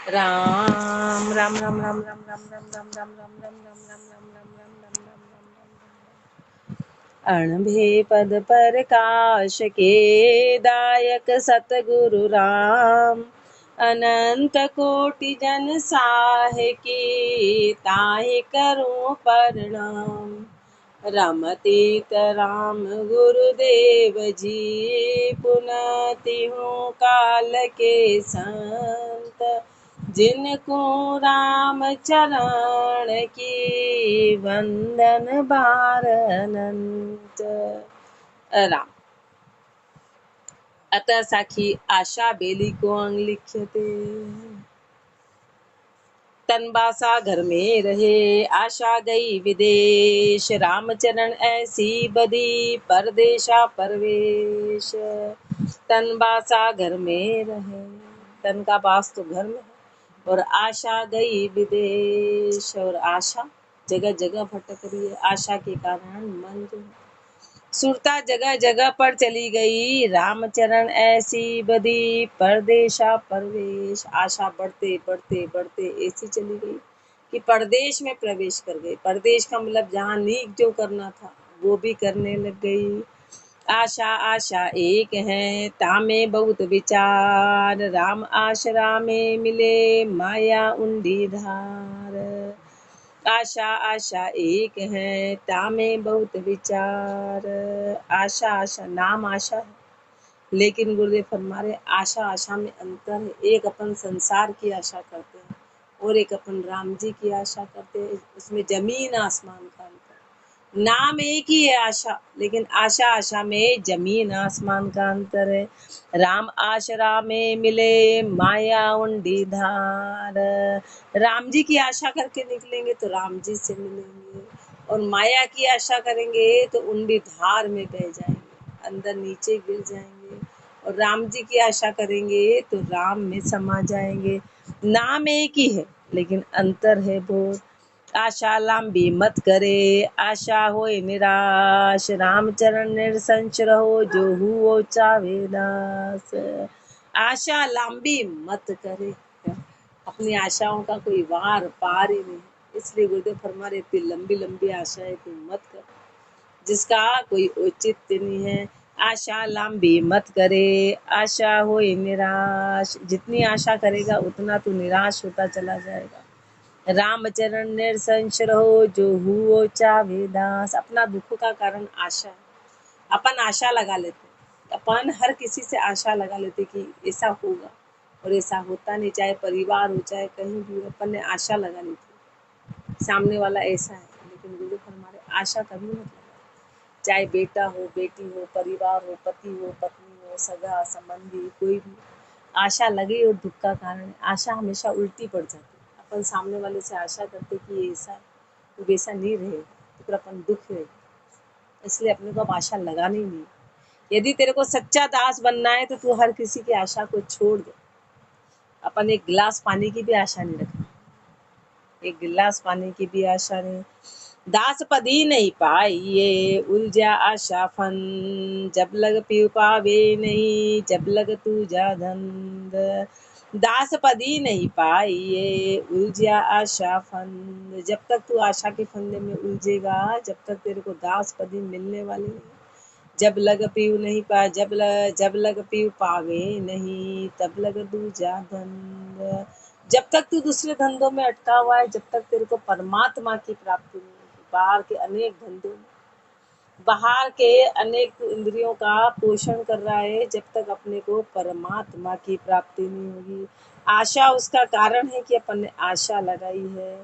राम राम राम राम राम राम राम राम राम राम राम राम राम राम राम राम राम राम अणभे पद पर काश के दायक सतगुरु राम अनंत कोटि जन साहे की ताहि करूं प्रणाम। रमतीत राम गुरुदेव जी पुनति हूँ काल के संत जिनको राम चरण की वंदन बार अनंत। राम अतः साखी आशा बेली को अंग लिख्यते। तनबासा घर में रहे आशा गई विदेश, रामचरण ऐसी बदी परदेशा परवेश। तनबासा घर में रहे, तन का बास तो घर में है, और आशा गई विदेश। और आशा जगह जगह भटक रही है, आशा के कारण मन जो है सुरता जगह जगह पर चली गई, रामचरण ऐसी बदी परदेशा परवेश। आशा बढ़ते बढ़ते बढ़ते ऐसी चली गई कि परदेश में प्रवेश कर गई। परदेश का मतलब जहाँ नीक जो करना था वो भी करने लग गई। आशा आशा एक है तामे बहुत विचार, राम आशरा में मिले माया उंडी धार। आशा आशा एक है तामे बहुत विचार। आशा आशा नाम आशा है, लेकिन गुरुदेव फरमा रहे आशा आशा में अंतर है। एक अपन संसार की आशा करते हैं और एक अपन राम जी की आशा करते हैं, उसमें जमीन आसमान का अंतर। नाम एक ही है आशा, लेकिन आशा आशा में जमीन आसमान का अंतर है। राम आशरा में मिले माया उंडी धार। राम जी की आशा करके निकलेंगे तो राम जी से मिलेंगे, और माया की आशा करेंगे तो उंडी धार में बह जाएंगे, अंदर नीचे गिर जाएंगे। और राम जी की आशा करेंगे तो राम में समा जाएंगे। नाम एक ही है, लेकिन अंतर है बहुत। आशा लंबी मत करे आशा होए निराश, रामचरण निरसंश रहो जो हुओ चावे दास। आशा लंबी मत करे, अपनी आशाओं का कोई वार पार ही नहीं, इसलिए गुरुदेव फरमा रहे इतनी लंबी लंबी आशाएं तुम मत कर जिसका कोई औचित्य नहीं है। आशा लंबी मत करे आशा होए निराश, जितनी आशा करेगा उतना तू निराश होता चला जाएगा। रामचरण निरसंश रहो जो हुओ चावे दास। अपना दुख का कारण आशा है, अपन आशा लगा लेते, अपन हर किसी से आशा लगा लेते कि ऐसा होगा, और ऐसा होता नहीं। चाहे परिवार हो चाहे कहीं भी, अपन ने आशा लगा ली थी सामने वाला ऐसा है, लेकिन गुरु हमारे आशा कभी मत लगा। चाहे बेटा हो बेटी हो परिवार हो पति हो पत्नी हो सगा संबंधी कोई भी, आशा लगे और दुख का कारण है। आशा हमेशा उल्टी पड़ जाती है, अपन सामने वाले से आशा करते कि ये ऐसा है तो वैसा नहीं रहेगा, तो फिर अपन दुख रहेगा। इसलिए अपने को अब आशा लगानी नहीं। यदि तेरे को सच्चा दास बनना है तो तू हर किसी की आशा को छोड़ दे। अपन एक गिलास पानी की भी आशा नहीं रखनी, एक गिलास पानी की भी आशा नहीं। दास पदी नहीं पाइए उलझा आशा फन, जब लग पी पावे नहीं जब लग तू जा धंध। दास पदी नहीं पाइए उलझा आशा फंद, जब तक तू आशा के फंदे में उलझेगा, जब तक तेरे को दास पदी मिलने वाली नहीं। जब लग पीऊ नहीं पा जब लग पीऊ पावे नहीं तब लग दूजा धंध। जब तक तू दूसरे धंधों में अटका हुआ है, जब तक तेरे को परमात्मा की प्राप्ति नहीं होगी। बाहर के अनेक धंधों में, बाहर के अनेक इंद्रियों का पोषण कर रहा है, जब तक अपने को परमात्मा की प्राप्ति नहीं होगी। आशा उसका कारण है कि अपन ने आशा लगाई है।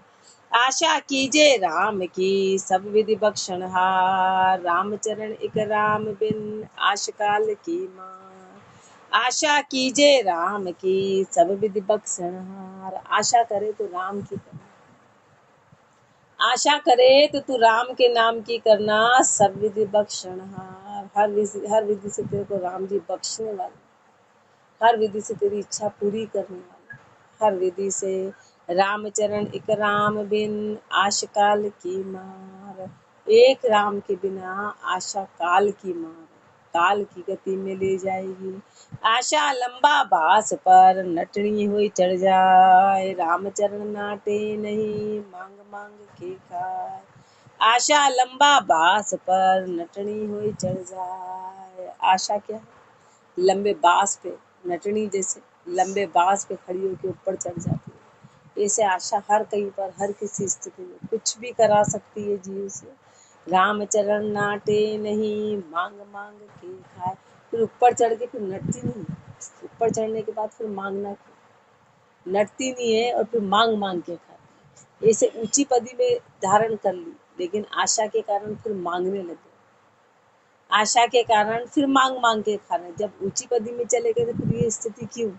आशा कीजे राम की सब विधि बख्शनहार, रामचरण एक राम बिन आशकाल की मार। आशा कीजे राम की सब विधि बख्शनहार, आशा करे तो राम की करना, आशा करे तो तू राम के नाम की करना। सब विधि बख्शनहार, हर विधि से तेरे को राम जी बख्शने वाले, हर विधि से तेरी इच्छा पूरी करने वाले, हर विधि से। रामचरण एक राम बिन आश काल की मार, एक राम के बिना आशा काल की मार। काल की गति में ले जाएगी। आशा लंबा बास पर नटनी हुई चढ़ जाए, रामचरण नाटे नहीं मांग मांग के खाए। आशा लंबा बास पर नटनी हुई चढ़ जाए। आशा क्या है? लंबे बास पे, नटनी जैसे लंबे बास पे खड़ी होकर ऊपर चढ़ जाती है। ऐसे आशा हर कहीं पर, हर किसी स्थिति में कुछ भी करा सकती है जीव से। रामचरण नाटे नहीं मांग मांग के खाए। फिर ऊपर चढ़ के फिर नटती नहीं। ऊपर चढ़ने के बाद फिर मांगना क्यों? नटती नहीं है और फिर मांग मांग के खाती। ऐसे ऊंची पदी में धारण कर ली, लेकिन आशा के कारण फिर मांगने लगे। आशा के कारण फिर मांग मांग के खाना। जब ऊंची पदी में चले गए तो फिर ये स्थिति क्यों?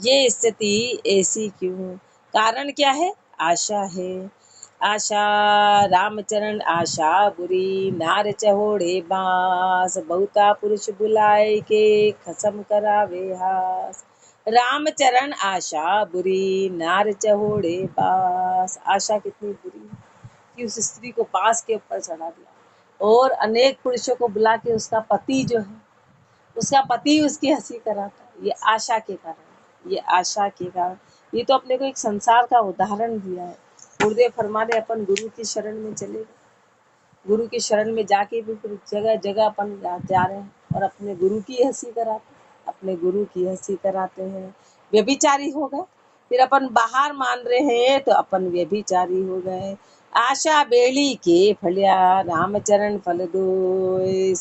ये स्थिति ऐसी क्यों? कारण क्या है? आशा है। आशा रामचरण आशा बुरी, नार चहोड़े बास, बहुता पुरुष बुलाए के खसम करावे हास। रामचरण आशा बुरी, नार चहोड़े बास। आशा कितनी बुरी कि उस स्त्री को बास के ऊपर चढ़ा दिया और अनेक पुरुषों को बुला के उसका पति जो है, उसका पति उसकी हंसी कराता। ये आशा के कारण, ये आशा के कारण। ये तो अपने को एक संसार का उदाहरण दिया है। गुरुदेव फरमाने अपन गुरु की शरण में चले गए, गुरु की शरण में जाके भी फिर जगह जगह अपन जा रहे हैं और अपने गुरु की हंसी कराते, अपने गुरु की हंसी कराते हैं। व्यभिचारी हो गए, फिर अपन बाहर मान रहे हैं तो अपन व्यभिचारी हो गए। आशा बेली के फलिया, रामचरण फल दोय,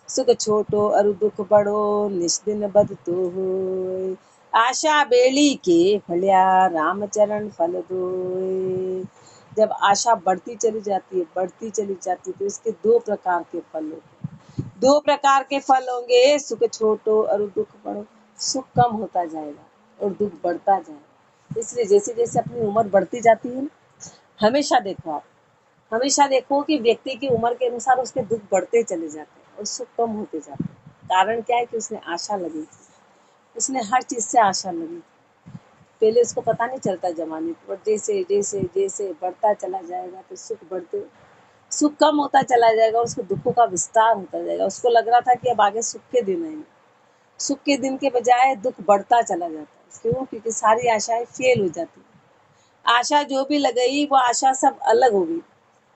सुख छोटो अरु दुख बड़ो, निस्दिन बदतो होय। आशा बेली के फलिया, रामचरण फल दोय। जब आशा बढ़ती चली जाती है, बढ़ती चली जाती है, तो इसके दो प्रकार के फल होते हैं। दो प्रकार के फल होंगे, सुख छोटो और दुख बढ़ो। सुख कम होता जाएगा और दुख बढ़ता जाएगा। इसलिए जैसे जैसे अपनी उम्र बढ़ती जाती है ना, हमेशा देखो आप, हमेशा देखो कि व्यक्ति की उम्र के अनुसार उसके दुख बढ़ते चले जाते हैं और सुख कम होते जाते हैं। कारण क्या है? कि उसने आशा लगी थी, उसने हर चीज से आशा लगी थी। पहले उसको पता नहीं चलता जमाने पर, जैसे जैसे जैसे बढ़ता चला जाएगा तो सुख कम होता चला जाएगा, उसको दुखों का विस्तार होता जाएगा। उसको लग रहा था कि अब आगे सुख के दिन आएंगे, सुख के दिन के बजाय दुख बढ़ता चला जाता है। क्यों? क्योंकि सारी आशाएं फेल हो जाती है। आशा जो भी लगाई वो आशा सब अलग हो गई,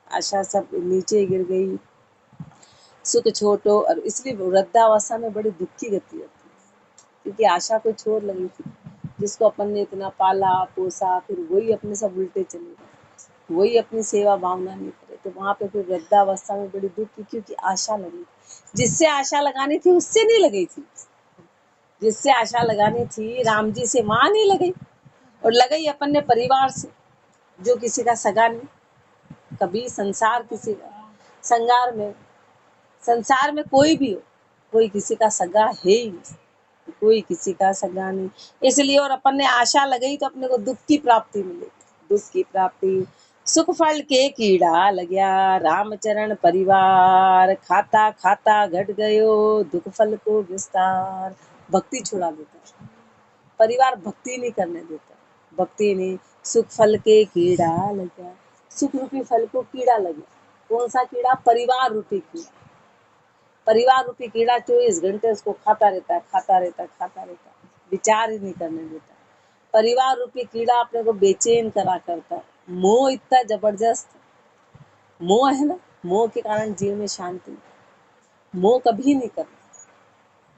आशा सब नीचे गिर गई। सुख छोटो, और इसलिए वृद्धावस्था में बड़ी दुख की गति होती है, क्योंकि आशा को छोड़ लगी थी। जिसको अपन ने इतना पाला पोसा, फिर वही अपने सब उल्टे चले गए, वही अपनी सेवा भावना नहीं करे, तो वहां पे फिर वृद्धावस्था में बड़ी दुख की, क्योंकि आशा लगी। जिससे आशा लगानी थी उससे नहीं लगी थी, जिससे आशा लगानी थी राम जी से, वहां नहीं लगी, और लगई अपन ने परिवार से, जो किसी का सगा नहीं। कभी संसार किसी का संसार में कोई भी हो, कोई किसी का सगा है ही नहीं, कोई किसी का सगा नहीं। इसलिए और अपन ने आशा लगाई तो अपने को दुख की प्राप्ति मिलेगी, दुख की प्राप्ति। सुख फल के कीड़ा लग्या, रामचरण परिवार, खाता खाता घट गयो, दुख फल को विस्तार। भक्ति छुड़ा देता है, परिवार भक्ति नहीं करने देता, भक्ति नहीं। सुख फल के कीड़ा लग्या, सुख रूपी फल को कीड़ा लग गया। कौन सा कीड़ा? परिवार रूपी कीड़ा। परिवार रूपी कीड़ा 24 घंटे उसको खाता रहता है, खाता रहता है, खाता रहता है, विचार ही नहीं करने देता। परिवार रूपी कीड़ा अपने को बेचैन करा करता है। मोह इतना जबरदस्त मोह है ना, मोह के कारण जीव में शांति नहीं। मोह कभी नहीं करना।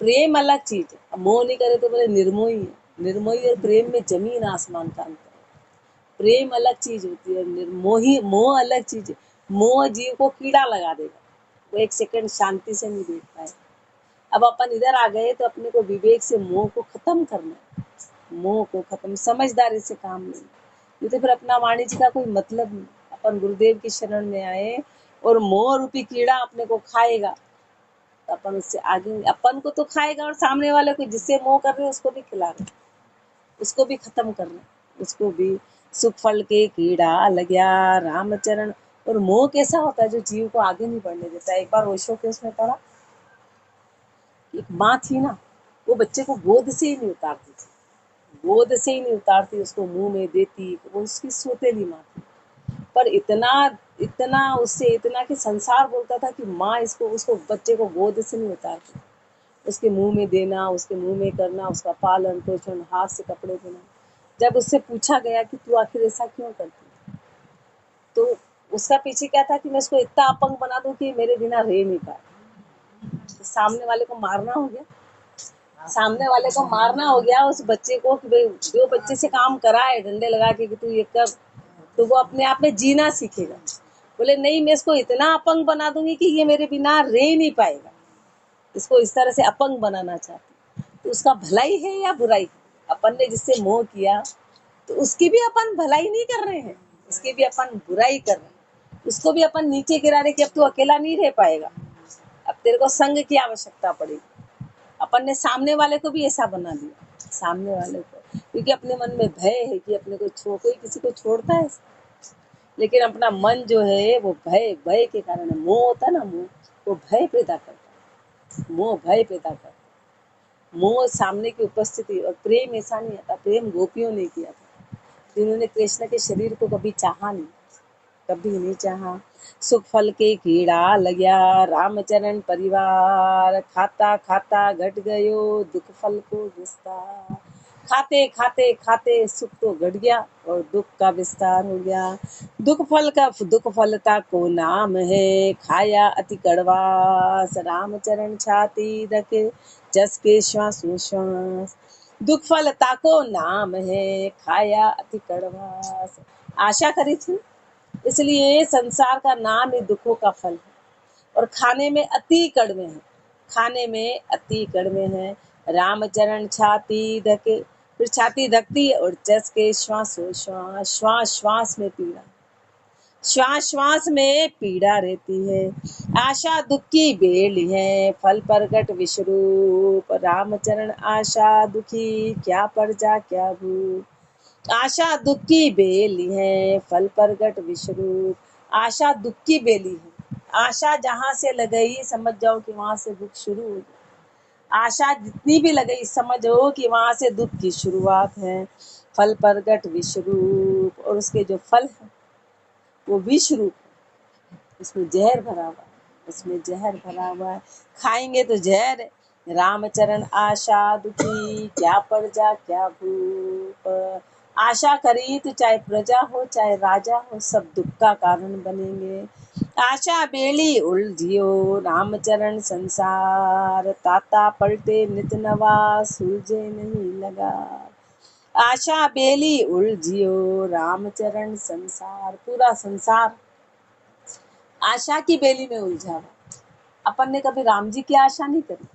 प्रेम अलग चीज है, मोह नहीं करे तो बोले निर्मोही है। निर्मोही और प्रेम में जमीन आसमान का अंतर है। प्रेम अलग चीज होती है, निर्मोही मोह अलग चीज है। मोह जीव को कीड़ा लगा देगा, वो एक सेकंड शांति से नहीं देख पाए। अब अपन इधर आ गए तो अपने को विवेक से मोह को खत्म करना है, मोह को खत्म, समझदारी से काम नहीं। ये तो फिर अपना वाणिज्य का कोई मतलब नहीं। अपन गुरुदेव की शरण में आए और मोह रूपी कीड़ा अपने को खाएगा तो अपन उससे आगे, अपन को तो खाएगा और सामने वाले को जिससे मोह कर रहे हैं उसको भी खिलाना, उसको भी खत्म करना, उसको भी। सुख फल के कीड़ा लग्या, रामचरण। और मोह कैसा होता है? जो जीव को आगे नहीं बढ़ने देता। एक बार ओशो के उसमें पढ़ा, एक माँ थी ना, वो बच्चे को गोद से ही नहीं उतारती थी, गोद से ही नहीं उतारती, उसको मुंह में देती, वो उसकी सोतेली माँ थी। पर इतना इतना उससे इतना कि संसार बोलता था कि माँ इसको उसको बच्चे को गोद से नहीं उतारती, उसके मुंह में देना, उसके मुंह में करना, उसका पालन पोषण, हाथ से कपड़े देना। जब उससे पूछा गया कि तू आखिर ऐसा क्यों करती, तो उसका पीछे क्या था कि मैं इसको इतना अपंग बना दूं कि मेरे बिना रह नहीं पाए। तो सामने वाले को मारना हो गया, सामने वाले को मारना हो गया उस बच्चे को कि भाई जो बच्चे से काम कराए डंडे लगा के कि तू ये कर, तो वो अपने आप में जीना सीखेगा। बोले नहीं, मैं इसको इतना अपंग बना दूंगी कि ये मेरे बिना रह नहीं पाएगा, इसको इस तरह से अपंग बनाना चाहती। तो उसका भलाई है या बुराई? अपन ने जिससे मोह किया तो उसकी भी अपन भलाई नहीं कर रहे हैं, उसकी भी अपन बुराई कर रहे हैं, उसको भी अपन नीचे गिरा रहे कि अब तू अकेला नहीं रह पाएगा, अब तेरे को संग की आवश्यकता पड़ेगी। अपन ने सामने वाले को भी ऐसा बना दिया, सामने वाले को, क्योंकि अपने मन में भय है कि अपने को कोई किसी को छोड़ता है, लेकिन अपना मन जो है वो भय भय के कारण है। मोह होता है ना, मोह वो भय पैदा करता है, मोह भय पैदा करता है। मोह सामने की उपस्थिति, और प्रेम ऐसा नहीं आता। प्रेम गोपियों ने किया था, जिन्होंने कृष्ण के शरीर को कभी चाहा नहीं, कभी नहीं चाहा। सुख फल के कीड़ा लग्या रामचरण परिवार, खाता खाता घट गयो दुख फल को विस्तार। खाते खाते खाते सुख तो घट गया और दुख का विस्तार हो गया। दुख फलता को नाम है, खाया अति कड़वास रामचरण छाती रखे जस के श्वासोश्वास। दुख फलता को नाम है, खाया अति कड़वास। आशा करी थी, इसलिए संसार का नाम ही दुखों का फल है, और खाने में अति कड़वे हैं, खाने में अति कड़वे हैं। रामचरण छाती धके, फिर छाती धकती है और जस के श्वासोश्वास, श्वास श्वास में पीड़ा, श्वास श्वास में पीड़ा रहती है। आशा दुख की बेल है, फल प्रगट विश्वरूप रामचरण आशा दुखी, क्या परजा क्या भूप। आशा दुख की बेली है, फल प्रगट विश्वरूप। आशा दुख की बेली है, आशा जहां से लगई समझ जाओ कि वहां से दुख शुरू हो गया। आशा जितनी भी लगई समझो कि वहां से दुख की शुरुआत है। फल प्रगट विश्वरूप, और उसके जो फल है वो विश्वरूप, उसमें जहर भरा हुआ है, उसमें जहर भरा हुआ है, खाएंगे तो जहर है। रामचरण आशा दुखी, क्या प्रजा क्या भूप। आशा करी तो चाहे प्रजा हो चाहे राजा हो, सब दुख का कारण बनेंगे। आशा बेली उलझियो रामचरण संसार, ताता पलटे नित नवा सुलझे नहीं लगा। आशा बेली उलझियो रामचरण संसार, पूरा संसार आशा की बेली में उलझा हुआ। अपन ने कभी राम जी की आशा नहीं करी,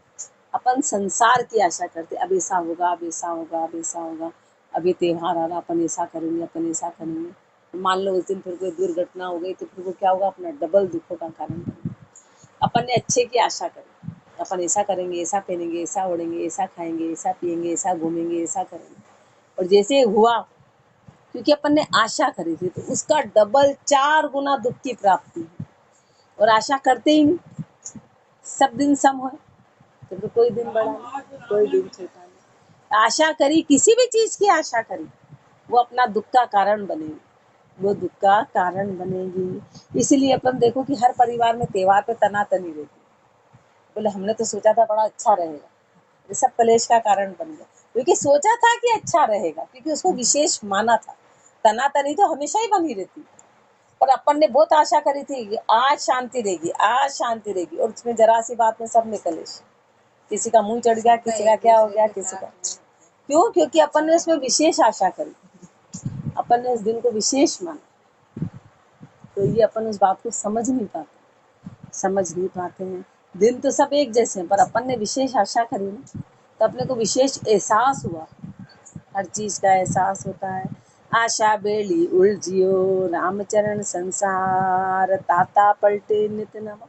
अपन संसार की आशा करते, अब ऐसा होगा, अब ऐसा होगा, अब ऐसा होगा, अब ये त्योहार आ रहा, अपन ऐसा करेंगे, अपन ऐसा करेंगे। मान लो उस दिन फिर कोई दुर्घटना हो गई तो फिर वो क्या होगा, अपना डबल दुखों का कारण बनेगा। अपन ने अच्छे की आशा करी, अपन ऐसा करेंगे, ऐसा पहनेंगे, ऐसा ओढ़ेंगे, ऐसा खाएंगे, ऐसा पिएंगे, ऐसा घूमेंगे, ऐसा करेंगे, और जैसे हुआ, क्योंकि अपन ने आशा करी थी, तो उसका डबल 4 गुना दुख की प्राप्ति है। और आशा करते ही नहीं, सब दिन सम हो, तो फिर कोई दिन बड़ा नहीं, कोई दिन छोटा नहीं। आशा करी, किसी भी चीज की आशा करी, वो अपना दुख का कारण बनेगी, वो दुख का कारण बनेगी। इसीलिए अपन देखो कि हर परिवार में त्योहार पे तनातनी रहती। बोले हमने तो सोचा था बड़ा अच्छा रहेगा, ये सब कलेश का कारण बन गया, क्योंकि सोचा था कि अच्छा रहेगा, क्योंकि उसको विशेष माना था। तनातनी तो हमेशा ही बनी रहती, और अपन ने बहुत आशा करी थी कि आज शांति रहेगी, आज शांति रहेगी, और उसमें जरा सी बात में सब में कलेश, किसी का मुंह चढ़ गया, किसी का क्या हो गया, किसी का क्यों, क्योंकि अपन ने उसमें विशेष आशा करी, अपन ने उस दिन को विशेष माना। तो ये अपन उस बात को समझ नहीं पाते, समझ नहीं पाते हैं। दिन तो सब एक जैसे हैं, पर अपन ने विशेष आशा करी ना, तो अपने को विशेष एहसास हुआ, हर चीज का एहसास होता है। आशा बेली उलझियो रामचरण संसार, ताता पलटे नित नवा।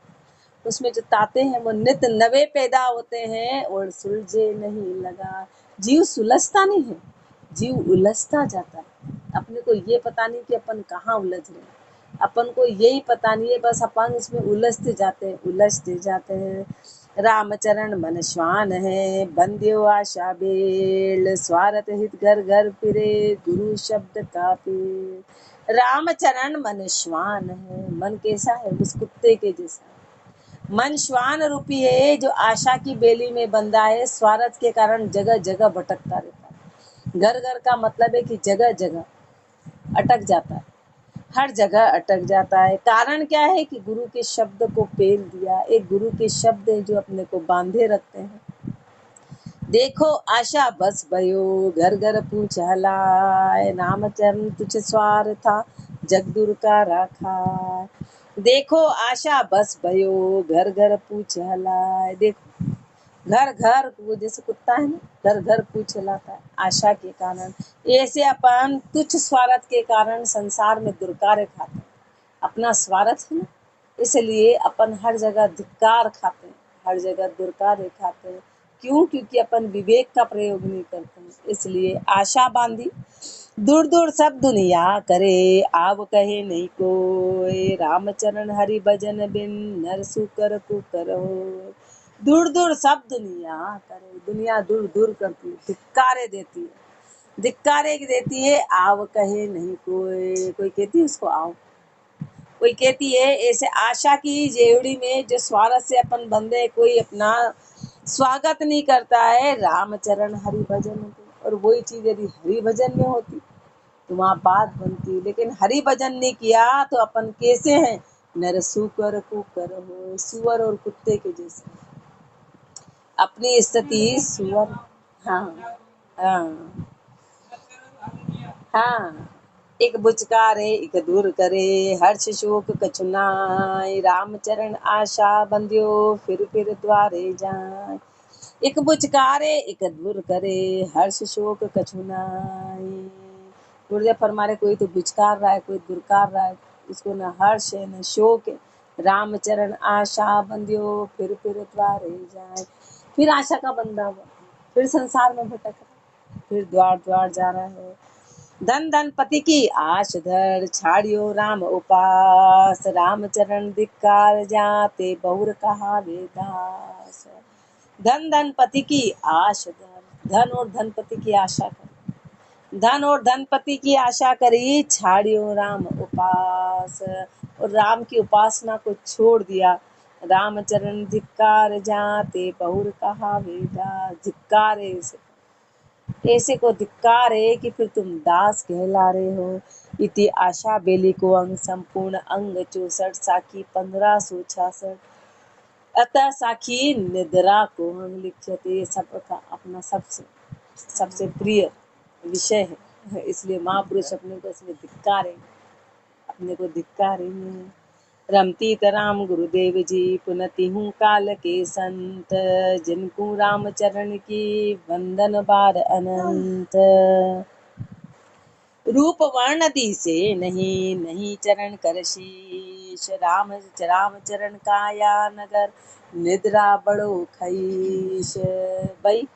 उसमें जो ताते हैं वो नित नवे पैदा होते हैं, और सुलझे नहीं लगा। जीव सुलझता नहीं है, जीव उलझता जाता है। अपने को ये पता नहीं कि अपन कहाँ उलझ रहे हैं, अपन को यही पता नहीं है, बस अपन इसमें उलझते जाते हैं, उलझते जाते हैं। रामचरण मन श्वान है, बंध्यो आशा बेल, स्वार्थ हित घर घर फिरे गुरु शब्द का पेड़। रामचरण मन श्वान है। मन कैसा है? उस कुत्ते के जैसा। मन श्वान रूपी है जो आशा की बेली में बंधा है, स्वार्थ के कारण जगह जगह भटकता रहता है। घर घर का मतलब है कि जगह जगह अटक जाता है, हर जगह अटक जाता है। कारण क्या है कि गुरु के शब्द को पेल दिया। एक गुरु के शब्द है जो अपने को बांधे रखते हैं। देखो आशा बस भयो, घर घर पूछ हलाय, रामचरण तुझ स्वार था, जगदुर का राखा। देखो आशा बस भयो, घर घर पूछ हलाय। देखो घर घर, वो जैसे कुत्ता है ना, घर घर पूछ हिलाता है आशा के कारण। ऐसे अपन तुच्छ स्वार्थ के कारण संसार में दुर्कार्य खाते हैं। अपना स्वार्थ है ना, इसलिए अपन हर जगह धिक्कार खाते हैं, हर जगह दुर्कार्य खाते हैं। क्यों? क्योंकि अपन विवेक का प्रयोग नहीं करते हैं। इसलिए आशा बांधी, दूर दूर सब दुनिया करे, आव कहे नहीं कोई, रामचरण हरि भजन बिन नर सुकर कुकर हो। दूर दूर सब दुनिया करे, दुनिया दूर दूर करती है, धिक्कारे देती है, धिक्कारे देती है। आव कहे नहीं कोई, कोई कहती है उसको आओ, कोई कहती है ऐसे आशा की जेवड़ी में जो स्वार्थ से अपन बंदे, कोई अपना स्वागत नहीं करता है। रामचरण हरि भजन, और वही चीज यदि हरि भजन में होती तो वहाँ बात बनती। लेकिन हरि भजन नहीं किया तो अपन कैसे हैं? नर सुकर कुकर हो, सुअर और कुत्ते के जैसे अपनी स्थिति सुअर। हाँ हाँ हाँ। एक बुचकारे एक दूर करे, हर्ष शोक कछु नाय, रामचरण आशा बंध्यो, फिर द्वारे जाय। एक बुचकारे एक दूर करे, हर्ष शोक कछु नाय। गुरुदेव फरमा रहे कोई तो बुचकार रहा है, कोई दुरकार रहा है, उसको न हर्ष है न शोक है। रामचरण आशा बंध्यो, फिर द्वारे जाए। फिर आशा का बंधा हुआ, फिर संसार में भटक रहा, फिर द्वार द्वार जा रहा है। धन धन पति की आश धर, छाड़ियो राम उपास, रामचरण धिक्कार जाते बहुर कहा वेदास। धन धन पति की आश धर, धन और धनपति की आशा कर, धन और धनपति की आशा करी, छाड़ियो राम उपास, और राम की उपासना को छोड़ दिया। रामचरण धिक्कार जाते बहुर कहा वेदा। धिक्कार है इसे, ऐसे को धिक्कार है कि फिर तुम दास कहला रहे हो। इति आशा बेली को अंग संपूर्ण अंग 64, साखी 1566। अतः साखी निद्रा को अंग लिख्यते। सबका अपना सबसे सबसे प्रिय विषय है, इसलिए महापुरुष अपने को इसमें धिक्कारेंगे, अपने को धिक्कारेंगे। रमती राम गुरुदेव जी, पुनति हूँ काल के संत, जिनको रामचरण की वंदन बार अनंत। रूप वर्ण दिसे नहीं, नहीं चरण कर शीश, रामचरण काया नगर, निद्रा बड़ो खईश। भाई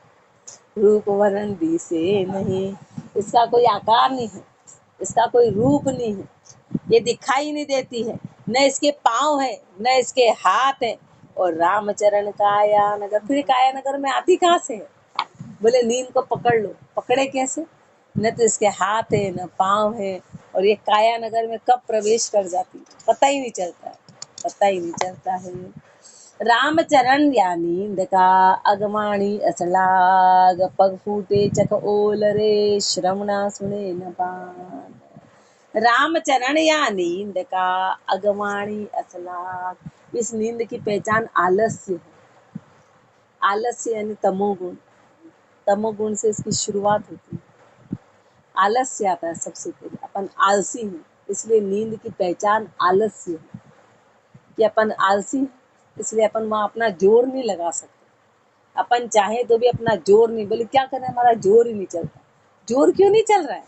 रूप वर्ण दिसे नहीं, इसका कोई आकार नहीं है, इसका कोई रूप नहीं है, ये दिखाई नहीं देती है, न इसके पाँव है न इसके हाथ है। और रामचरण काया नगर, फिर काया नगर में आती कहाँ से है? बोले नींद को पकड़ लो, पकड़े कैसे? न तो इसके हाथ है न पाँव है, और ये काया नगर में कब प्रवेश कर जाती पता ही नहीं चलता है, पता ही नहीं चलता है। रामचरण या नींद का, अगवाणी असलाग, पग फूटे चक ओल रे, श्रवणा सुने न पान। रामचरण या नींद का, अगवाणी असलाग। इस नींद की पहचान आलस्य है। आलस्य यानी तमोगुण, तमोगुण से इसकी शुरुआत होती है। आलस्य आता है सबसे पहले, अपन आलसी हैं, इसलिए नींद की पहचान आलस्य है कि अपन आलसी हैं, इसलिए अपन वहाँ अपना जोर नहीं लगा सकते। अपन चाहे तो भी अपना जोर नहीं, बोले क्या करें हमारा जोर ही नहीं चलता। जोर क्यों नहीं चल रहा है?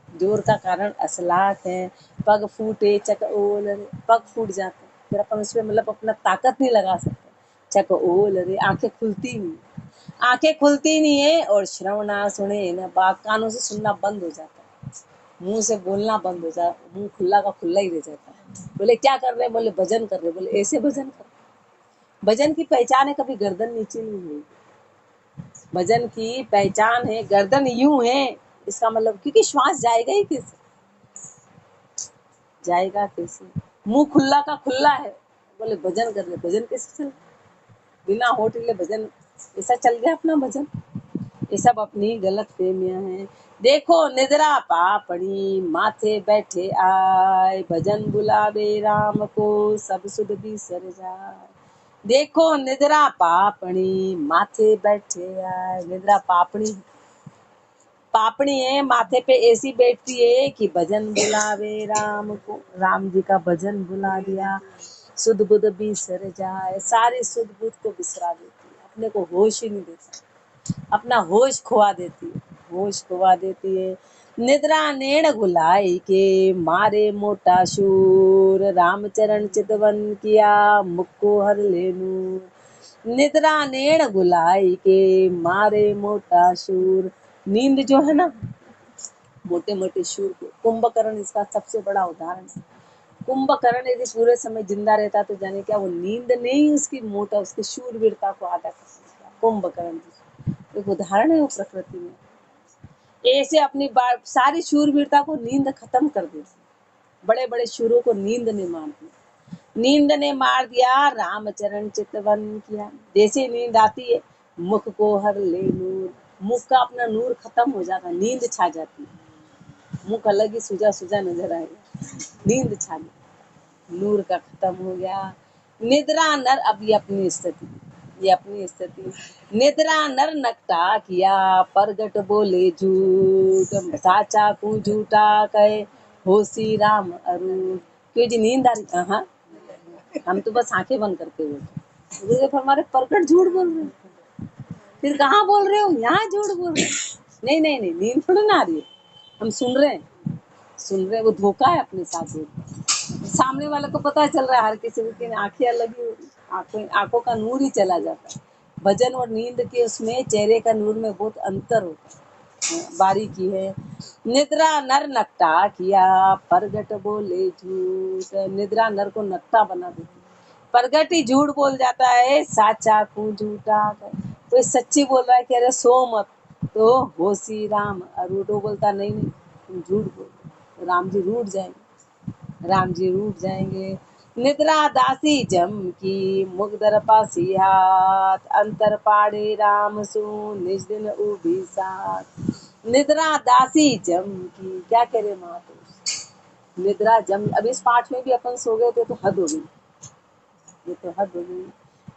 जोर का कारण असलात है। पग फूटे चक ओल रे, पग फूट जाते हैं, फिर अपन उसमें मतलब अपना ताकत नहीं लगा सकते। चक ओल रे, आंखें खुलती नहीं, आंखें खुलती नहीं है। और श्रवणा सुने न, बात कानों से सुनना बंद हो जाता है, मुंह से बोलना बंद हो जाता है, मुंह खुला का खुला ही रह जाता है। बोले क्या कर रहे? बोले भजन कर रहे। बोले ऐसे भजन कर? भजन की पहचान है कभी गर्दन नीचे नहीं हुई, भजन की पहचान है गर्दन यूं है, इसका मतलब क्योंकि श्वास जाएगा ही किस, जाएगा कैसे? मुंह खुला का खुला है, बोले भजन कर ले, भजन कैसे चल? बिना होठ हिले भजन ऐसा चल गया अपना भजन? ये सब अपनी गलत फहमियां हैं। देखो निद्रा पापड़ी माथे बैठे आए, भजन बुलावे राम को सब सुध बिसर जाए। देखो निद्रा पापड़ी माथे बैठे आए, निद्रा पापड़ी पापड़ी है माथे पे ऐसी बैठती है कि भजन बुलावे राम को, राम जी का भजन बुला दिया, सुध बुध बिसर जाए, सारी सुध बुध को बिसरा देती है, अपने को होश ही नहीं देता, अपना होश खोवा देती है, होश खोवा देती है। निद्रा नेण घुलाई के मारे मोटा शूर, रामचरण चितवन किया मुक्को हर लेनू। निद्रा नेण घुलाई के मारे मोटा शूर, नींद जो है ना, मोटे मोटे शूर को, कुंभकर्ण इसका सबसे बड़ा उदाहरण है। कुंभकर्ण यदि पूरे समय जिंदा रहता तो जाने क्या वो नींद नहीं उसकी मोटा उसकी शूरवीरता को आधा कर सकता। कुंभकर्ण एक उदाहरण है वो प्रकृति में, ऐसे अपनी सारी शूरवीरता को नींद खत्म कर देती। बड़े बड़े शूरों को नींद ने मार दिया, नींद ने मार दिया, रामचरण चितवन किया। जैसे नींद आती है मुख को हर ले नूर, मुख का अपना नूर खत्म हो जाता, नींद छा जाती है, मुख अलग ही सुजा सुजा नजर आएगा, नींद छा गई, नूर का खत्म हो गया। निद्रा नर, अब ये अपनी स्थिति, ये अपनी स्थिति, निद्रा नर नकटा किया, परगट बोले झूठ, साचा को झूठा कहे होसी राम अरूप। क्यों जी नींद आ रही? हाँ, हम तो बस आंखें बंद करके बैठे, फिर हमारे परगट झूठ बोल रहे हैं। फिर कहाँ बोल रहे हो? यहाँ झूठ बोल रहे हो। नहीं नहीं नहीं, नींद थोड़ी ना आ रही है, हम सुन रहे हैं, सुन रहे, वो धोखा है अपने साथ। सामने वाले को पता चल रहा है, हर किसी की आंखें अलग ही हो रही, आंखों का नूर ही चला जाता है। भजन और नींद के उसमें चेहरे का नूर में बहुत अंतर होता है, बारीकी है। निद्रा नर नकटा किया, परगट बोले झूठ, निद्रा नर को नकटा बना देती, परगट ही झूठ बोल जाता है, साचा को झूठा। कोई सच्ची बोल रहा है कि अरे सो मत, तो होसी राम अरूठ, बोलता नहीं नहीं तुम झूठ बोल, राम जी रूठ जाएंगे, राम जी रूठ जाएंगे। निद्रा दासी जम की मुगदर पासी हाथ, अंतर पाड़े राम सु निज दिन उभी साथ। निद्रा दासी जम की, क्या करे महापुरुष, निद्रा जम, अब इस पाठ में भी अपन सो गए थे तो हद हो गई, ये तो हद हो गई।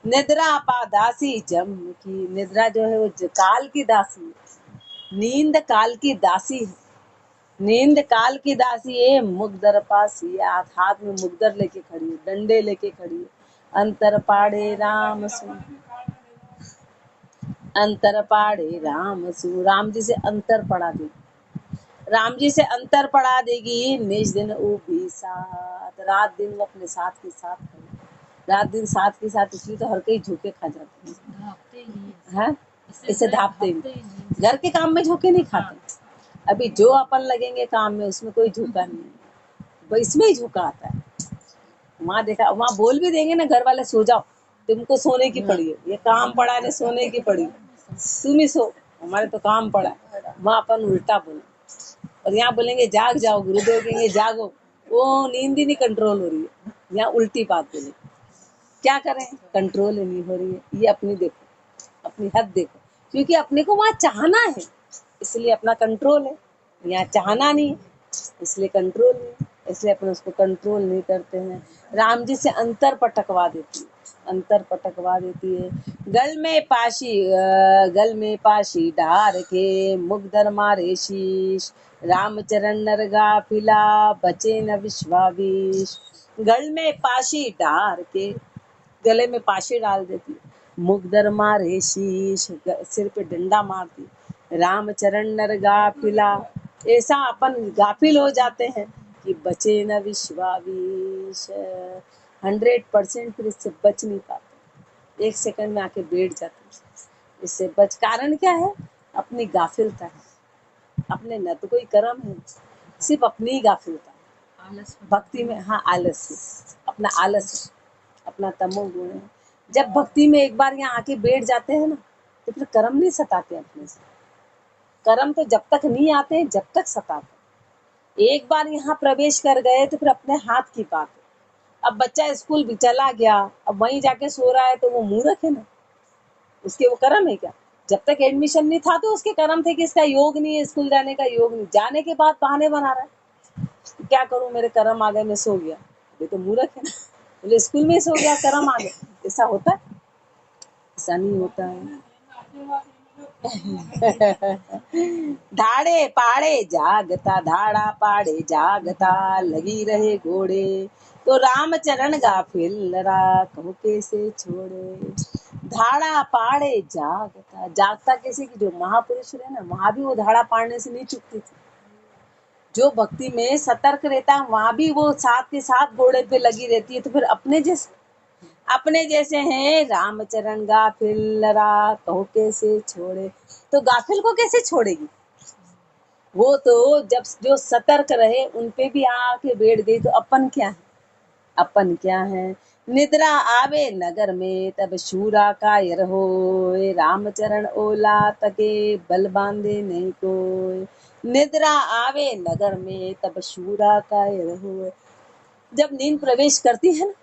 निद्रा पा दासी जम की, निद्रा जो है वो काल की दासी है, नींद काल की दासी है, नींद काल की दासी है। मुगदर पासी, हाथ में मुगदर लेके खड़ी है, डंडे लेके खड़ी है। अंतर पाड़े राम सु, अंतर पाड़े राम सु, राम जी से अंतर पड़ा देगी, राम जी से अंतर पड़ा देगी। निज दिन उभी साथ, रात दिन वो अपने साथ के साथ खड़ी, रात दिन साथ के साथ, इसलिए तो हर कहीं झोंके खा जाते हैं, इसे धापते ही, घर के काम में झोंके नहीं खाते। अभी जो अपन लगेंगे काम में उसमें कोई झोंका नहीं है, इसमें ही झोंका आता है। वहाँ देखा, वहाँ बोल भी देंगे ना घर वाले सो जाओ, तुमको सोने की पड़ी है, ये काम पड़ा है, सोने की पड़ी, तुम ही सो, हमारे तो काम पड़ा है। वहाँ अपन उल्टा बोले, और यहाँ बोलेंगे जाग जाओ, गुरुदेव कहेंगे जागो, वो नींद ही नहीं कंट्रोल हो रही है, यहाँ उल्टी बात बोले। क्या करें, कंट्रोल ही नहीं हो रही है। ये अपनी देखो, अपनी हद देखो, क्योंकि अपने को वहाँ चाहना है इसलिए अपना कंट्रोल है, यहाँ चाहना नहीं इसलिए कंट्रोल नहीं, इसलिए अपन उसको कंट्रोल नहीं करते हैं। राम जी से अंतर पटकवा देती है, अंतर पटकवा देती है। गल में पाशी डार के मुगदर मारे शीश, रामचरण नर गाफिला बचे न विश्वावीश। गल में पाशी डार के, गले में पाशी डाल देती, मुगदर मारे शीश, सिर पे डंडा मारती, रामचरण नर गाफिला, ऐसा अपन गाफिल हो जाते हैं कि बचे न विश्वावीश। 100% फिर इससे बच नहीं पाते, एक सेकंड में आके बैठ जाते इससे बच। कारण क्या है? अपनी गाफिलता है, अपने न तो कोई कर्म है, सिर्फ अपनी ही गाफिलता है भक्ति में। हाँ, आलस्य, अपना आलस्य, अपना तमोगुण है। जब भक्ति में एक बार यहाँ आके बैठ जाते हैं ना, तो फिर कर्म नहीं सताते अपने से, कर्म तो जब तक नहीं आते जब तक सताते, एक बार यहाँ प्रवेश कर गए तो फिर अपने हाथ की बात है। अब बच्चा स्कूल भी चला गया, अब वहीं जाके सो रहा है तो वो मूर्ख है ना, उसके वो कर्म है क्या? जब तक एडमिशन नहीं था तो उसके कर्म थे कि इसका योग नहीं है, स्कूल जाने का योग नहीं, जाने के बाद बहाने बना रहा है कि क्या करूं, मेरे कर्म आ गए, मैं सो गया। ये तो मूर्ख है ना, बोले स्कूल में ही सो गया, कर्म आ गए। ऐसा होता है? ऐसा नहीं होता है। धाड़े पाड़े जागता, धाड़ा पाड़े जागता, लगी रहे घोड़े, तो रामचरण गाफिल लरा, कहूँ कैसे छोड़े। धाड़ा पाड़े जागता, जागता कैसे कि जो महापुरुष है ना, वहां भी वो धाड़ा पाड़ने से नहीं चुकती थी। जो भक्ति में सतर्क रहता है वहां भी वो साथ के साथ घोड़े पे लगी रहती है। तो फिर अपने जैसे हैं रामचरण गाफिल लरा, कहो कैसे छोड़े। तो गाफिल को कैसे छोड़ेगी? वो तो जब जो सतर्क रहे उन पे भी आके बैठ गई, तो अपन क्या है? अपन क्या है? निद्रा आवे नगर में तब शूरा कायर होए, रामचरण ओला तके बल बांधे नहीं कोई। निद्रा आवे नगर में तब शूरा कायर होए। जब नींद प्रवेश करती है ना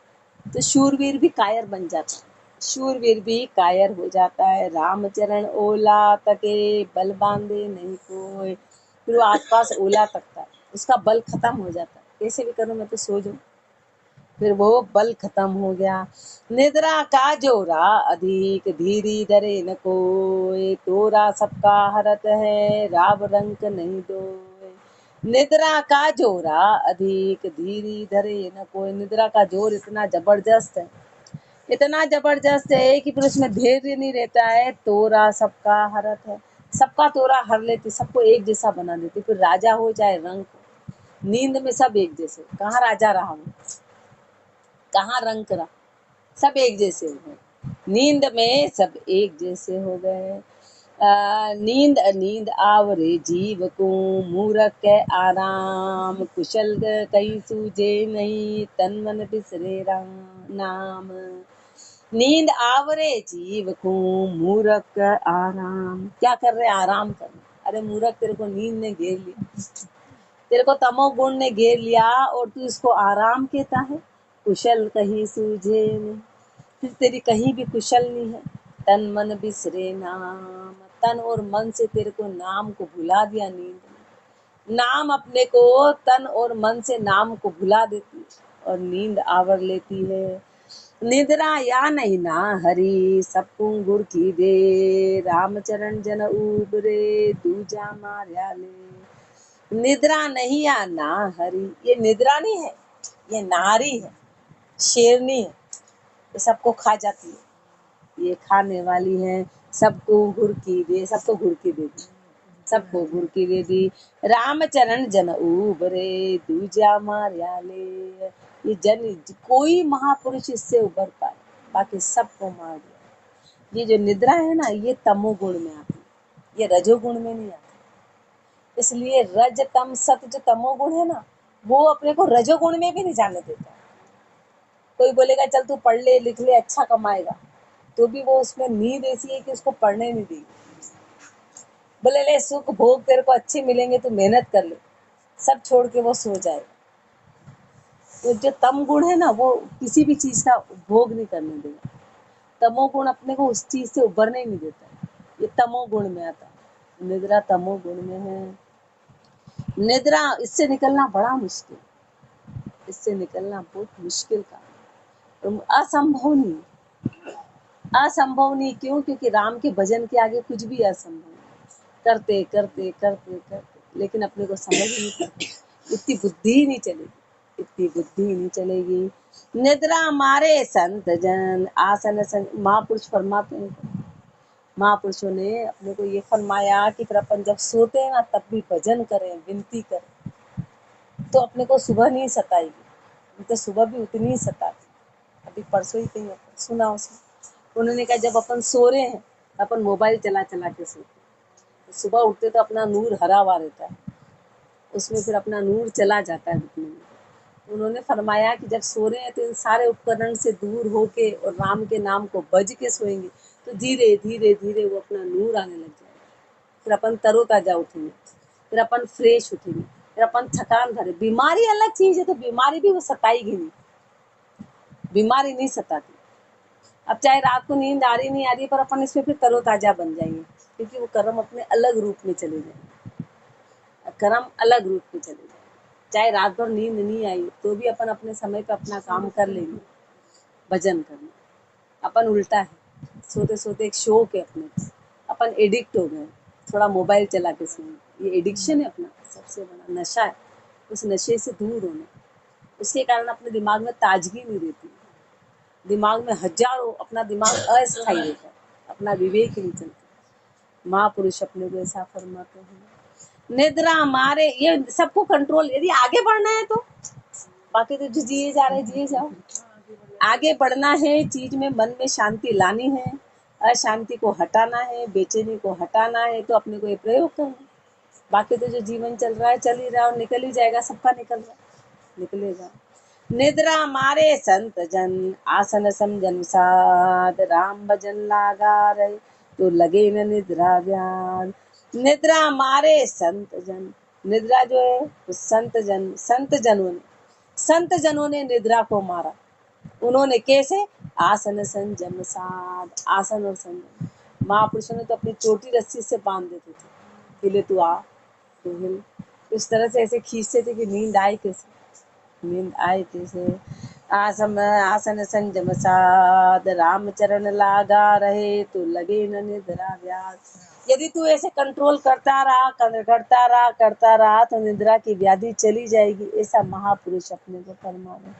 तो शूरवीर भी कायर बन जाता है, शूरवीर भी कायर हो जाता है। रामचरण ओला तके बल बांधे नहीं कोई। फिर वो आसपास ओला तकता है, उसका बल खत्म हो जाता है, कैसे भी करूं मैं तो सो जाऊं। फिर वो बल खत्म हो गया। निद्रा का जोरा अधिक धीरी धरे न कोय, तोरा सबका हरत है राव रंक नहीं दोय। निद्रा का जोरा अधिक धीरी धरे न कोय। निद्रा का जोर इतना जबरदस्त है, इतना जबरदस्त है कि फिर उसमें धैर्य नहीं रहता है। तोरा सबका हरत है, सबका तोरा हर लेती, सबको एक जैसा बना देती। फिर राजा हो चाहे रंक हो, नींद में सब एक जैसे। कहाँ राजा रहा हूँ, कहाँ रंक रहा, सब एक जैसे हो गए। नींद में सब एक जैसे हो गए। नींद नींद आवरे जीव को, मूरख के आराम, कुशल कहीं सूझे नहीं, तन मन बिसरे राम नाम। नींद आवरे जीव को, मूरख का आराम। क्या कर रहे? आराम कर रहे। अरे मूरख, तेरे को नींद ने घेर लिया, तेरे को तमोगुण ने घेर लिया और तू इसको आराम कहता है। कुशल कहीं सूझे नहीं, फिर तेरी कहीं भी कुशल नहीं है। तन मन बिसरे नाम, तन और मन से तेरे को नाम को भुला दिया नींद ने। नाम अपने को तन और मन से नाम को भुला देती है और नींद आवर लेती है। निद्रा या नहीं ना हरी, सबको गुर की दे, रामचरण जन उबरे, दूजा मार्या ले। निद्रा नहीं या ना हरी, ये निद्रा नहीं है, ये नारी है, शेरनी है, ये सबको खा जाती है, ये खाने वाली है। सबको घुरकी दे, सबको घुरकी दे दी, सबको घुरकी दे दी। रामचरण जन उबरे, दूजा मार्या ले। ये जन, कोई महापुरुष इससे उबर पाए, बाकी सबको मार दिया। ये जो निद्रा है ना, ये तमोगुण में आती है, ये रजोगुण में नहीं आती। इसलिए रज तम सत जो तमोगुण है ना, वो अपने को रजोगुण में भी नहीं जाने देता। कोई बोलेगा चल तू पढ़ ले लिख ले अच्छा कमाएगा, तो भी वो उसमें नींद ऐसी है कि उसको पढ़ने नहीं देगी। बोले ले सुख भोग तेरे को अच्छे मिलेंगे, तू मेहनत कर ले, सब छोड़ के वो सो जाएगा। तो जो तम गुण है ना, वो किसी भी चीज का भोग नहीं करने देगा। तमोगुण अपने को उस चीज से उभरने ही नहीं देता, ये तमोगुण में आता है। निद्रा तमोगुण में है। निद्रा, इससे निकलना बड़ा मुश्किल, इससे निकलना बहुत मुश्किल काम, असंभव नहीं, असंभव नहीं। क्यों? क्योंकि राम के भजन के आगे कुछ भी असंभव नहीं। करते करते करते करते, लेकिन अपने को समझ नहीं पड़ती, इतनी बुद्धि ही नहीं चलेगी, इतनी बुद्धि ही नहीं चलेगी। निद्रा मारे संत जन, आसन महापुरुष फरमाते हैं, महापुरुषों ने अपने को ये फरमाया कि फिर अपन जब सोते हैं ना तब भी भजन करें, विनती करें, तो अपने को सुबह नहीं सताएगी, तो सुबह भी उतनी ही सताती। अभी परसों ही कहीं सुना उसमें, उन्होंने कहा जब अपन सो रहे हैं अपन मोबाइल चला चला के सोते हैं, तो सुबह उठते तो अपना नूर हरा हुआ रहता है, उसमें फिर अपना नूर चला जाता है दिखने में। उन्होंने फरमाया कि जब सो रहे हैं तो इन सारे उपकरण से दूर होके और राम के नाम को बज के सोएंगे, तो धीरे धीरे धीरे वो अपना नूर आने लग जाएगा। फिर अपन तरोताजा उठेंगे, फिर अपन फ्रेश उठेंगे, फिर अपन थकान भरे। बीमारी अलग चीज है, तो बीमारी भी वो सताएगी नहीं, बीमारी नहीं सताती। अब चाहे रात को नींद आ रही नहीं आ रही, पर अपन इसमें फिर तरोताजा बन जाएंगे, क्योंकि वो कर्म अपने अलग रूप में चले जाएंगे, कर्म अलग रूप में चले जाएंगे। चाहे रात भर नींद नहीं आई तो भी अपन अपने समय पे अपना काम कर लेंगे। भजन करना अपन उल्टा है, सोते सोते एक शौक है अपने को, अपन एडिक्ट हो गए, थोड़ा मोबाइल चला के सुन, ये एडिक्शन है अपना, सबसे बड़ा नशा है। उस नशे से दूर होना, उसके कारण अपने दिमाग में ताजगी नहीं रहती, दिमाग में हजारों, अपना दिमाग अस्थायी रहता है, अपना विवेक नहीं चलता। महापुरुष अपने को ऐसा फरमाते हैं, निद्रा मारे, ये सबको कंट्रोल, यदि आगे बढ़ना है तो बाकी तो जो जिए जा रहे जिए जाओ, आगे बढ़ना है, चीज में मन में शांति लानी है, अशांति को हटाना है, बेचैनी को हटाना है, तो अपने को ये प्रयोग करना। बाकी तो जो जीवन चल रहा है चल ही रहा है और निकल ही जाएगा, सबका निकल रहा है, निकलेगा। निद्रा मारे संत जन, आसन समझन साध, राम भजन लागा रहे, तो लगे न निद्रा ज्ञान। निद्रा मारे संत जन, निद्रा जो है वो संत जन, संत जनों ने निद्रा को मारा। उन्होंने कैसे? आसन संयम साध, आसन और संयम। महापुरुषों ने तो अपनी चोटी रस्सी से बांध देते थे, हिले तू आ तो हिल, इस तरह से ऐसे खींचते थे कि नींद आए कैसे, नींद आए कैसे। आसन संयम साध, राम चरण लागा रहे, तो लगे न निद्रा व्याध। यदि तू ऐसे कंट्रोल करता रहा तो निद्रा की व्याधि चली जाएगी। ऐसा महापुरुष अपने को फरमा रहे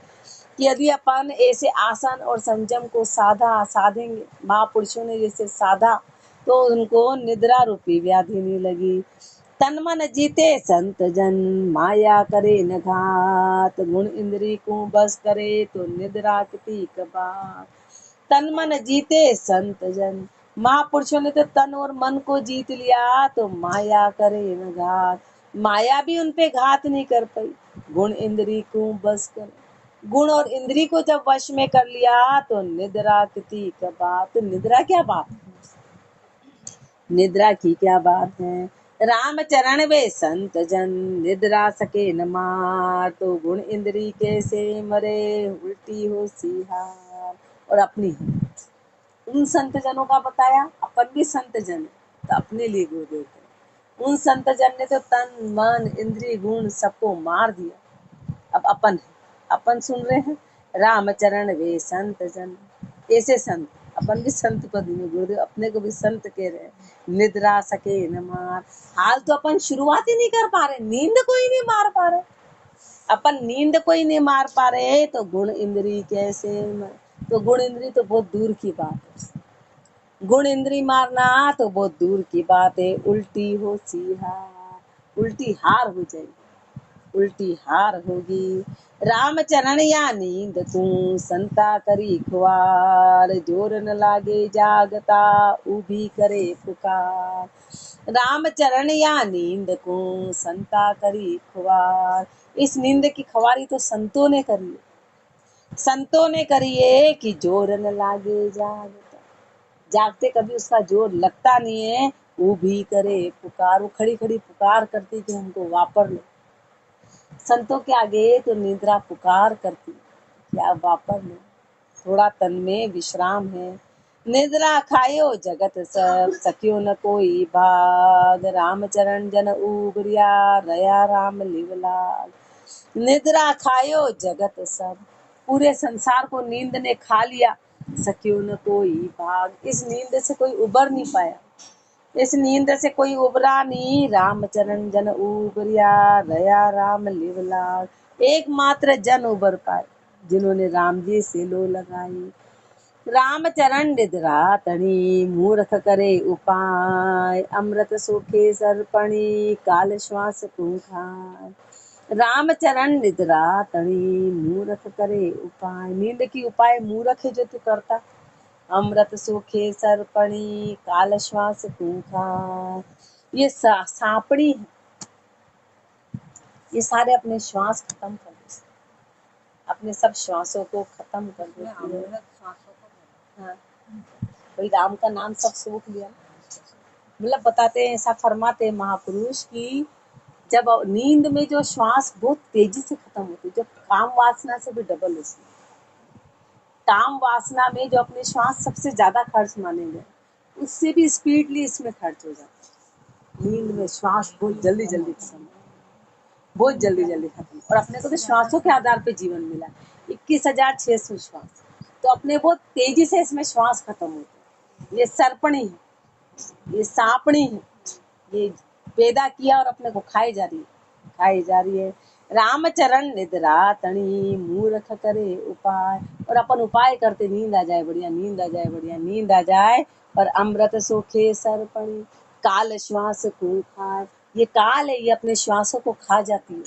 कि यदि अपन ऐसे आसन और संयम को साधेंगे, महापुरुषों ने जैसे साधा, तो उनको निद्रा रूपी व्याधि नहीं लगी। तन मन जीते संत जन, माया करे न घात, गुण इंद्री को बस करे, तो निद्रा किती कबात। तन मन जीते संत जन, महापुरुषों ने तो तन और मन को जीत लिया, तो माया करे न घात, माया भी उन पे घात नहीं कर पाई। गुण इंद्री को बस करे, गुण और इंद्री को जब वश में कर लिया, तो निद्रा किती कबात। निद्रा क्या बात है, निद्रा की क्या बात है। राम चरण वे संत जन, निद्रा सके न मार, तो गुण इंद्री कैसे मरे, उल्टी हो सिहार। और अपनी उन संत जनों का बताया, अपन भी संत जन तो अपने लिए गो देते। उन संत जन ने तो तन मन इंद्री गुण सबको मार दिया। अब अपन सुन रहे हैं, रामचरण वे संत जन, ऐसे संत, अपन भी संत पद में, गुरुदेव अपने को भी संत कह रहे हैं। निद्रा सके न मार, हाल तो अपन शुरुआत ही नहीं कर पा रहे, नींद को ही नहीं मार पा रहे, अपन नींद को ही नहीं मार पा रहे, तो गुण इंद्री कैसे तो गुण इंद्री तो बहुत दूर की बात है, गुण इंद्री मारना तो बहुत दूर की बात है। उल्टी हो सिहार, उल्टी हार हो जाएगी, उल्टी हार होगी। रामचरण या नींद तू, संता करी खुआर, जोर न लागे जागता, उभी करे पुकार। रामचरण या नींद को, संता करी खुआर, इस नींद की खुआरी तो संतों ने करी है, संतों ने करी है कि जोर न लागे जागता, जागते कभी उसका जोर लगता नहीं है। वो भी करे पुकार, वो खड़ी खड़ी पुकार करती कि हमको वापर लो। संतों के आगे तो निद्रा पुकार करती, क्या वापर लो, थोड़ा तन में विश्राम है। निद्रा खायो जगत सब, सकियो न कोई भाग, रामचरण जन उबरिया, रया राम लिवलाल। निद्रा खायो जगत सब, पूरे संसार को नींद ने खा लिया, सकियो न कोई भाग, इस नींद से कोई उबर नहीं पाया, इस नींद से कोई उबरा नहीं। रामचरण जन उबरिया, रया राम लिवलाल, एकमात्र जन उबर पाए जिन्होंने राम जी से लो लगाई। रामचरण निद्रा तणी, मूर्ख करे उपाय, अमृत सूखे सर्पणी, काल श्वास को खाए। रामचरण निद्रा तणी, मूर्ख करे उपाय, नींद की उपाय मूर्ख है जो तू करता। अमृत सूखे सर्पणी, काल श्वास खूंखा, ये सांपड़ी है, ये सारे अपने श्वास खत्म कर देते, अपने सब श्वासों को खत्म कर देती है। हाँ, भाई राम का नाम सब सूख लिया, मतलब बताते हैं, ऐसा फरमाते हैं महापुरुष की जब नींद में जो श्वास बहुत तेजी से खत्म होती है, जब काम वासना से भी डबल होती है, काम वासना में जो अपने श्वास सबसे ज्यादा खर्च माने गए, उससे भी स्पीडली इसमें खर्च हो जाता है। नींद में श्वास बहुत जल्दी जल्दी खत्म होता है, बहुत जल्दी जल्दी खत्म। और अपने को तो श्वासों के आधार पे जीवन मिला, 21,600 श्वास, तो अपने बहुत तेजी से इसमें श्वास खत्म होते हैं। ये सर्पणी है, ये सांपणी है, ये पैदा किया और अपने को खाई जा रही है, खाई जा रही है। रामचरण निद्रा तणी मूर्ख करे उपाय, और अपन उपाय करते नींद आ जाए बढ़िया, नींद आ जाए बढ़िया, नींद आ जाए, और अमृत सोखे सर्पणी काल श्वास को खाए। ये काल है, ये अपने श्वासों को खा जाती है,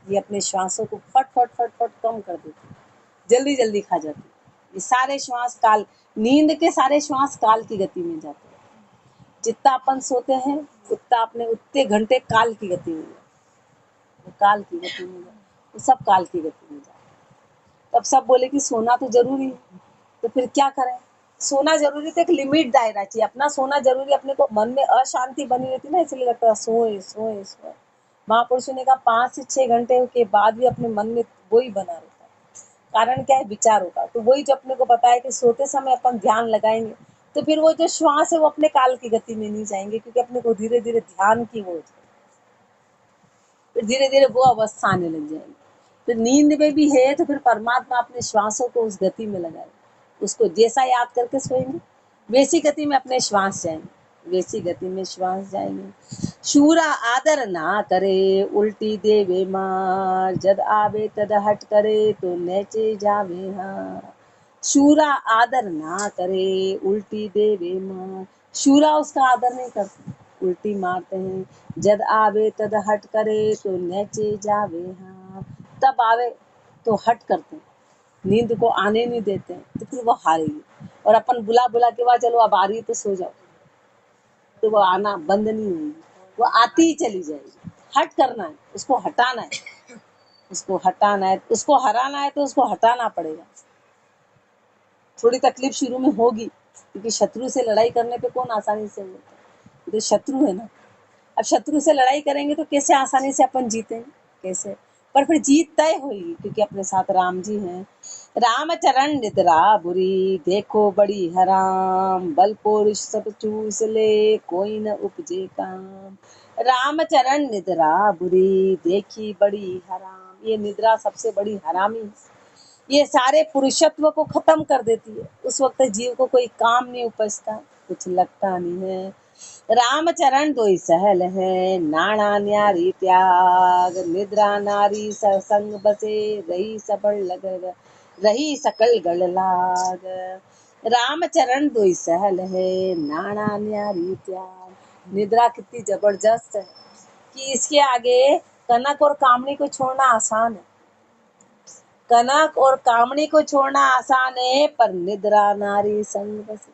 ये अपने श्वासों को फट फट फट फट कम कर देती है, जल्दी जल्दी खा जाती है। ये सारे श्वास काल, नींद के सारे श्वास काल की गति में जाते हैं। जितना अपन सोते हैं उतना अपने उतने घंटे काल की गति में जाए, काल की गति में जाए, वो सब काल की गति में जाए। तब सब बोले कि सोना तो जरूरी है, तो फिर क्या करें? सोना जरूरी तो एक लिमिट दायरा चाहिए, अपना सोना जरूरी। अपने को मन में अशांति बनी रहती ना, इसलिए लगता है सोए सोए सोए। महापुरुषों ने कहा 5 से 6 घंटे के बाद भी अपने मन में वही बना रहता है। कारण क्या है? विचार होगा। तो वही जो अपने को बताया कि सोते समय अपन ध्यान लगाएंगे तो फिर वो जो श्वास है वो अपने काल की गति में नहीं जाएंगे, क्योंकि अपने को धीरे धीरे ध्यान की वो फिर धीरे धीरे वो अवस्था आने लग जाएगी। फिर नींद में भी है तो फिर परमात्मा अपने श्वासों को उस गति में लगाए, उसको जैसा याद करके सोएंगे वैसी गति में अपने श्वास जाएंगे, वैसी गति में श्वास जाएंगे। शूरा आदर ना करे उल्टी देवे मार, जद आवे तद हट करे तो नेचे जावे हार। शूरा आदर ना करे उल्टी देवे मार, शूरा उसका आदर नहीं करते, उल्टी मारते हैं। जद आवे तद हट करे तो नेचे जावे हार, तब आवे तो हट करते हैं, नींद को आने नहीं देते हैं, तो फिर वो हारेगी। और अपन बुला बुला के बाद चलो अब आ रही है तो सो जाओ, तो वो आना बंद नहीं होगी, वो आती ही चली जाएगी। हट करना है, उसको हटाना है, उसको हटाना है, उसको हराना है तो उसको हटाना पड़ेगा। थोड़ी तकलीफ शुरू में होगी, क्योंकि शत्रु से लड़ाई करने पे कौन आसानी से होता है, तो शत्रु है ना। अब शत्रु से लड़ाई करेंगे तो कैसे आसानी से अपन जीतेंगे, कैसे? पर फिर जीत तय होगी, क्योंकि अपने साथ राम जी हैं। रामचरण निद्रा बुरी देखो बड़ी हराम, बल पुरुष सब चूस ले कोई न उपजे काम। रामचरण निद्रा बुरी देखी बड़ी हराम, ये निद्रा सबसे बड़ी हरामी है, ये सारे पुरुषत्व को खत्म कर देती है। उस वक्त जीव को कोई काम नहीं उपजता, कुछ लगता नहीं है। रामचरण दोई सहल है नाना न्यारी त्याग, निद्रा नारी संग बसे रही सबल लग रही सकल गल लाग। रामचरण दोई सहल है नाना न्यारी त्याग, निद्रा कितनी जबरदस्त है कि इसके आगे कनक और कामनी को छोड़ना आसान है, कनक और कामनी को छोड़ना आसान है, पर निद्रा नारी संग बसे,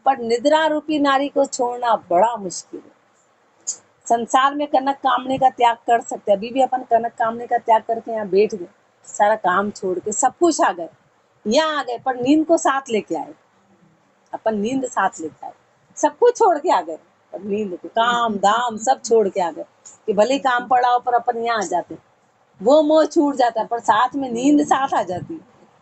पर निद्रा रूपी नारी को छोड़ना बड़ा मुश्किल है। संसार में कनक कामनी का त्याग कर सकते, अभी भी अपन कनक कामनी का त्याग करके यहाँ बैठ गए, सारा काम छोड़ के सब कुछ आ गए, यहाँ आ गए, पर नींद को साथ लेके आए। अपन नींद साथ लेके आए, सब कुछ छोड़ के आ गए, पर नींद को काम दाम सब छोड़ के आ गए कि भले काम पड़ा हो पर अपन यहाँ आ जाते, वो मोह छूट जाता है, पर साथ में नींद साथ आ जाती,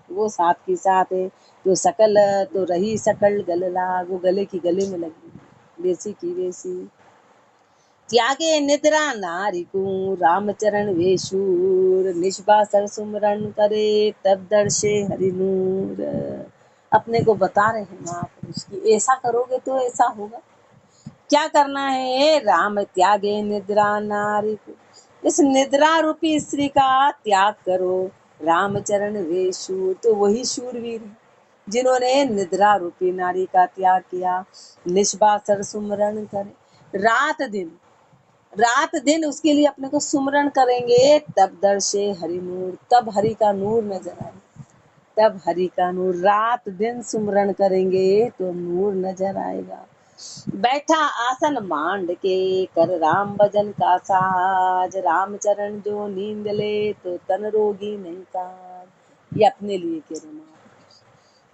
वो साथ की साथ है। जो सकल तो रही सकल गल लाग, वो गले की गले में लगी, वैसी की वैसी। त्यागे निद्रा नारी को रामचरण वेशूर, निष्बासर सुमरन करे तब दर्शे हरिनूर। अपने को बता रहे हैं महापुरुष की ऐसा करोगे तो ऐसा होगा। क्या करना है? राम त्यागे निद्रा नारी को, इस निद्रा रूपी स्त्री का त्याग करो। रामचरण वे शूर, तो वही शूरवीर है जिन्होंने निद्रा रूपी नारी का त्याग किया। निष्बासर सुमरण करे, रात दिन उसके लिए अपने को सुमरण करेंगे, तब दर्शे हरि नूर, तब हरि का नूर नजर आए, तब हरि का नूर। रात दिन सुमरण करेंगे तो नूर नजर आएगा। बैठा आसन मांड के कर राम भजन का साज, रामचरण जो नींद ले तो तन रोगी नहीं काज। ये अपने लिए कह रहे हैं।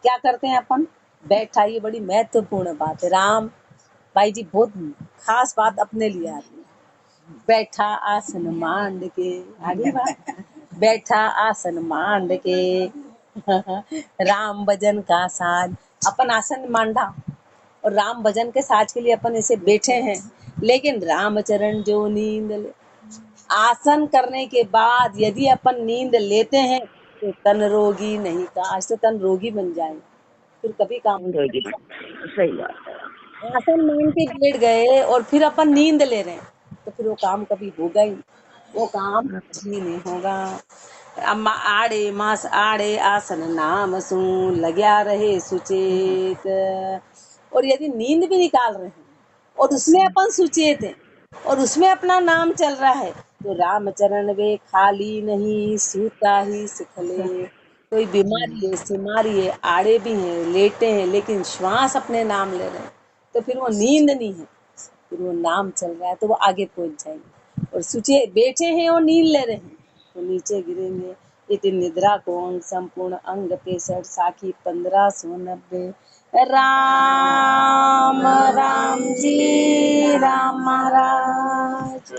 क्या करते हैं अपन? बैठा, ये बड़ी महत्वपूर्ण बात है। राम भाई जी बहुत खास बात अपने लिए आती है। बैठा आसन मांड के, आगे बात, बैठा आसन मांड के राम भजन का साज। अपन आसन मांडा और राम भजन के साज के लिए अपन ऐसे बैठे हैं, लेकिन रामचरण जो नींद ले। आसन करने के बाद यदि अपन नींद लेते हैं तो तन रोगी नहीं का, आज तो तन रोगी बन जाए, फिर कभी काम रोगी सही बात है। आसन मान के बैठ गए और फिर अपन नींद ले रहे हैं तो फिर वो काम कभी होगा ही, वो काम ही नहीं होगा। अम्मा आड़े मास आड़े आसन नाम सु लग्या रहे सुचेत। और यदि नींद भी निकाल रहे हैं और उसमें अपन सुचेत हैं और उसमें अपना नाम चल रहा है तो रामचरण वे खाली नहीं सूता ही सुखले। कोई बीमारी है, सिमारी है, आड़े भी हैं, लेटे हैं, लेकिन श्वास अपने नाम ले रहे हैं तो फिर वो नींद नहीं है, फिर वो नाम चल रहा है तो वो आगे पहुंच जाएंगे। और सोचिए बैठे हैं और नींद ले रहे हैं तो नीचे गिरेंगे। इति निद्रा को अंग संपूर्ण अंग 63 साखी 1590। राम राम जी राम महाराज।